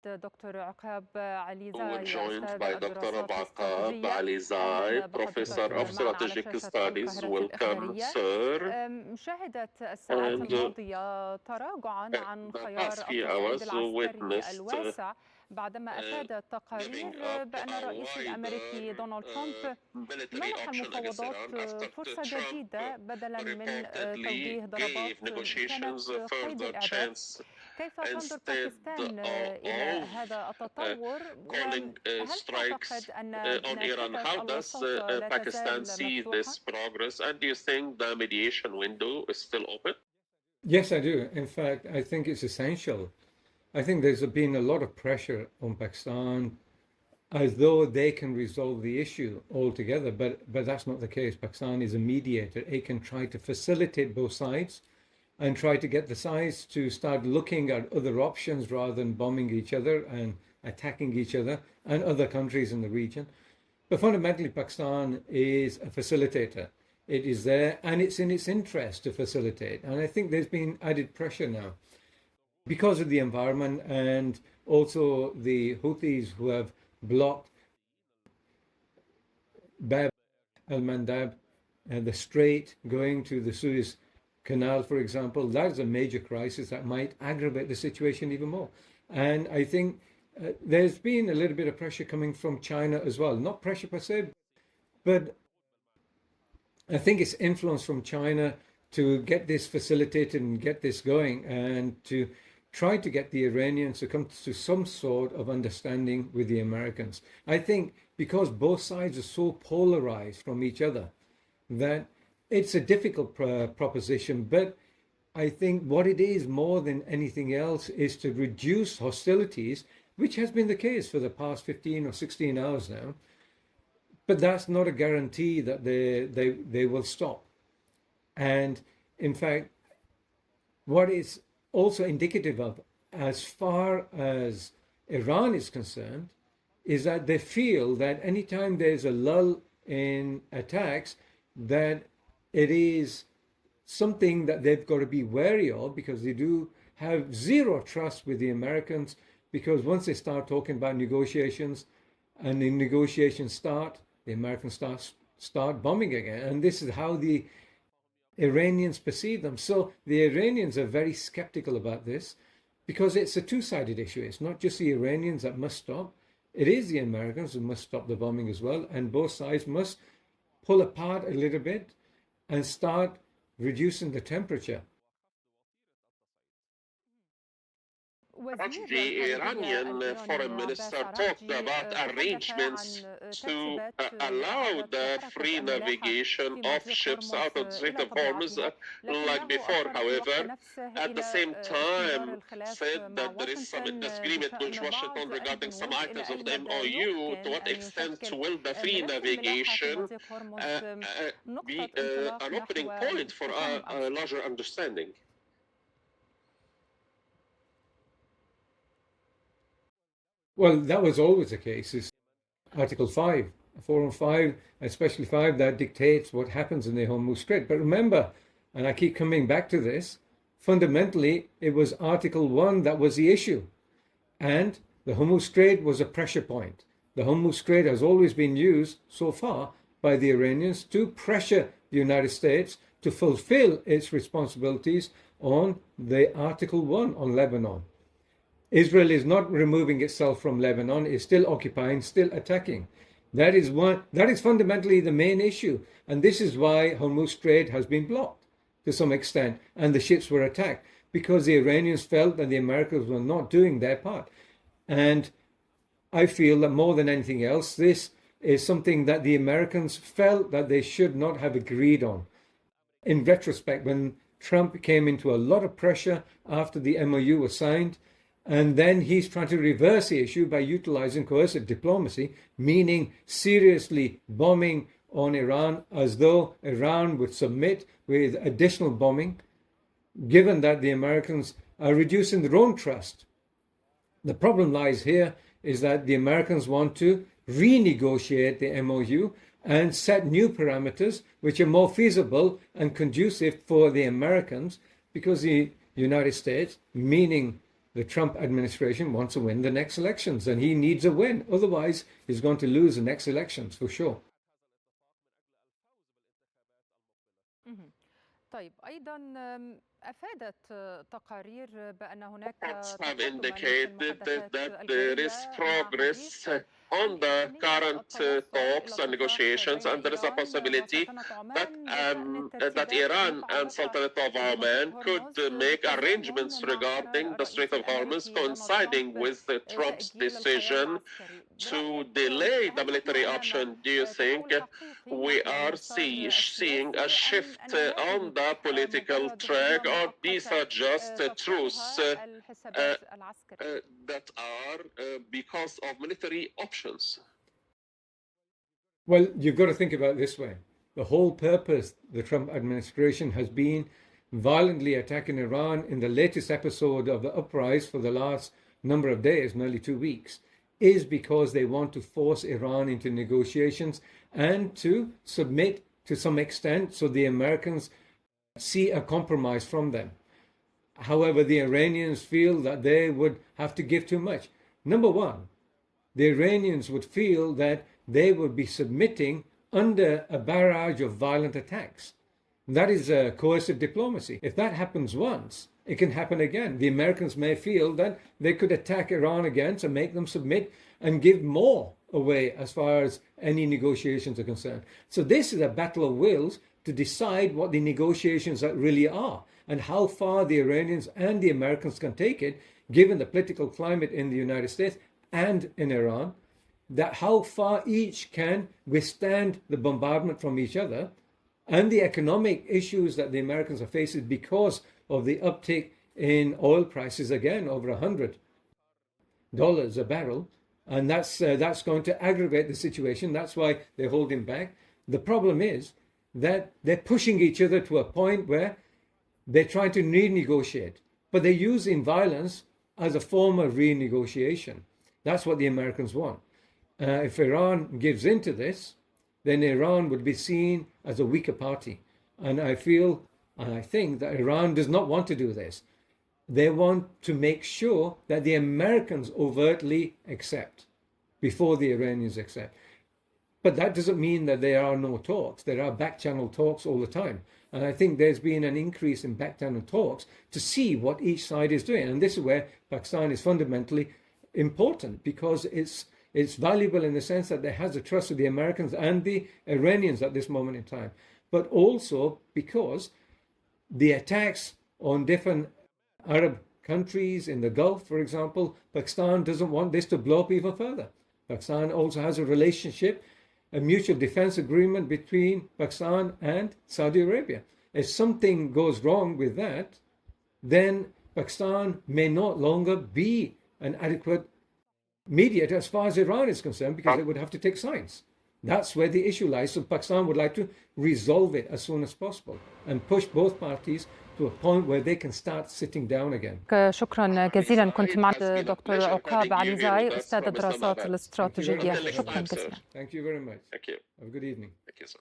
دكتور عقاب عليزاي joined أستاذ by Dr. الدراسات Auqaab الاستراتيجية. Alizai, أهلا Professor بحضرتك of معنا على Strategic شاشة Studies. القاهرة Welcome, الإخبارية. sir. شهدت الساعات And الماضية تراجعا عن the خيار past few التصعيد hours العسكري witnessed الواسع بعدما أفادت giving تقارير up بأن a الرئيس الأمريكي wider دونالد ترامب military منح option against المفاوضات Iran after فرصة Trump جديدة بدلا من reportedly توجيه ضربات gave negotiations a كانت قيد further الإعداد. chance كيف تنظر instead باكستان إلى of هذا التطور، calling وهل strikes تعتقد أن on Iran. نافذة How does الوساطة لا Pakistan تزال see مفتوحة؟ this progress? And do you think the mediation window is still open? Yes, I do. In fact, I think it's essential. I think there's been a lot of pressure on Pakistan as though they can resolve the issue altogether, but that's not the case. Pakistan is a mediator. It can try to facilitate both sides and try to get the sides to start looking at other options rather than bombing each other and attacking each other and other countries in the region. But fundamentally, Pakistan is a facilitator. It is there and it's in its interest to facilitate. And I think there's been added pressure now because of the environment and also the Houthis who have blocked Bab al-Mandab and the strait going to the Suez Canal, for example. That is a major crisis that might aggravate the situation even more. And I think there's been a little bit of pressure coming from China as well. Not pressure per se, but I think it's influence from China to get this facilitated and get this going and to try to get the Iranians to come to some sort of understanding with the Americans. I think because both sides are so polarized from each other that it's a difficult proposition, but I think what it is more than anything else is to reduce hostilities, which has been the case for the past 15 or 16 hours now. But that's not a guarantee that they will stop. And in fact, what is also indicative of, as far as Iran is concerned, is that they feel that anytime there's a lull in attacks, that it is something that they've got to be wary of, because they do have zero trust with the Americans, because once they start talking about negotiations and the negotiations start, the Americans start bombing again. And this is how the Iranians perceive them. So the Iranians are very skeptical about this because it's a two-sided issue. It's not just the Iranians that must stop. It is the Americans who must stop the bombing as well. And both sides must pull apart a little bit and start reducing the temperature. The Iranian foreign minister talked about arrangements to allow the free navigation of ships out of the Strait of Hormuz like before. However, at the same time, said that there is some disagreement with Washington regarding some items of the MOU. To what extent will the free navigation be an opening point for a larger understanding? Well, that was always the case. Is Article 5, 4 and 5, especially 5, that dictates what happens in the Hormuz Strait. But remember, and I keep coming back to this, fundamentally, it was Article 1 that was the issue. And the Hormuz Strait was a pressure point. The Hormuz Strait has always been used so far by the Iranians to pressure the United States to fulfill its responsibilities on the Article 1 on Lebanon. Israel is not removing itself from Lebanon, is still occupying, still attacking. That is fundamentally the main issue. And this is why Hormuz Strait has been blocked to some extent and the ships were attacked, because the Iranians felt that the Americans were not doing their part. And I feel that more than anything else, this is something that the Americans felt that they should not have agreed on. In retrospect, when Trump came into a lot of pressure after the MOU was signed, and then he's trying to reverse the issue by utilizing coercive diplomacy, meaning seriously bombing on Iran as though Iran would submit with additional bombing, given that the Americans are reducing their own trust. The problem lies here is that the Americans want to renegotiate the MOU and set new parameters which are more feasible and conducive for the Americans, because the United States, meaning the Trump administration wants to win the next elections, and he needs a win. Otherwise, he's going to lose the next elections for sure. طيب أيضا أفادت تقارير بأن هناك have تقدما في indicated المحادثات that there is الجارية مع progress حديث on the عن إمكانية current التوصل talks إلى and اتفاق negotiations, بين and there is a إيران possibility وسلطنة that عمان بشأن that الترتيبات Iran and المتعلقة Sultanate of بمضيق Oman could هرمز make بالتزامن arrangements مع قرار regarding the Strait الرئيس of Hormuz, الأمريكي دونالد coinciding ترامب with Trump's تأجيل القرار decision العسكري. to برأيك delay the هل نحن military أمام option. Do you think تحول حقيقي we نحو are المسار seeing a السياسي shift أم أن on هذه the political مجرد track, هدنة or these مؤقتة are just truths تفرضها الحسابات العسكرية؟ that are because of military options? Well, you've got to think about it this way. The whole purpose the Trump administration has been violently attacking Iran in the latest episode of the uprising for the last number of days, nearly 2 weeks, is because they want to force Iran into negotiations and to submit to some extent so the Americans see a compromise from them. However, the Iranians feel that they would have to give too much. Number one, the Iranians would feel that they would be submitting under a barrage of violent attacks. That is coercive diplomacy. If that happens once, it can happen again. The Americans may feel that they could attack Iran again to make them submit and give more away as far as any negotiations are concerned. So this is a battle of wills to decide what the negotiations really are and how far the Iranians and the Americans can take it, given the political climate in the United States and in Iran, that how far each can withstand the bombardment from each other and the economic issues that the Americans are facing because of the uptick in oil prices, again over $100 a barrel, and that's going to aggravate the situation. That's why they're holding back. The problem is that they're pushing each other to a point where they're trying to renegotiate, but they're using violence as a form of renegotiation. That's what the Americans want. If Iran gives into this, then Iran would be seen as a weaker party. And I feel and I think that Iran does not want to do this. They want to make sure that the Americans overtly accept before the Iranians accept. But that doesn't mean that there are no talks. There are back-channel talks all the time. And I think there's been an increase in back-channel talks to see what each side is doing. And this is where Pakistan is fundamentally important, because it's valuable in the sense that it has the trust of the Americans and the Iranians at this moment in time. But also because the attacks on different Arab countries in the Gulf, for example, Pakistan doesn't want this to blow up even further. Pakistan also has a relationship, a mutual defense agreement between Pakistan and Saudi Arabia. If something goes wrong with that, then Pakistan may no longer be an adequate mediator as far as Iran is concerned, because it would have to take sides. That's where the issue lies. So Pakistan would like to resolve it as soon as possible and push both parties to a point where they can start sitting down again. شكرا جزيلا. كنت مع دكتور عقاب عليزاي أستاذ الدراسات الاستراتيجية. شكرا جزيلا. Thank you very much. Thank you. Have a good evening. Thank you, sir.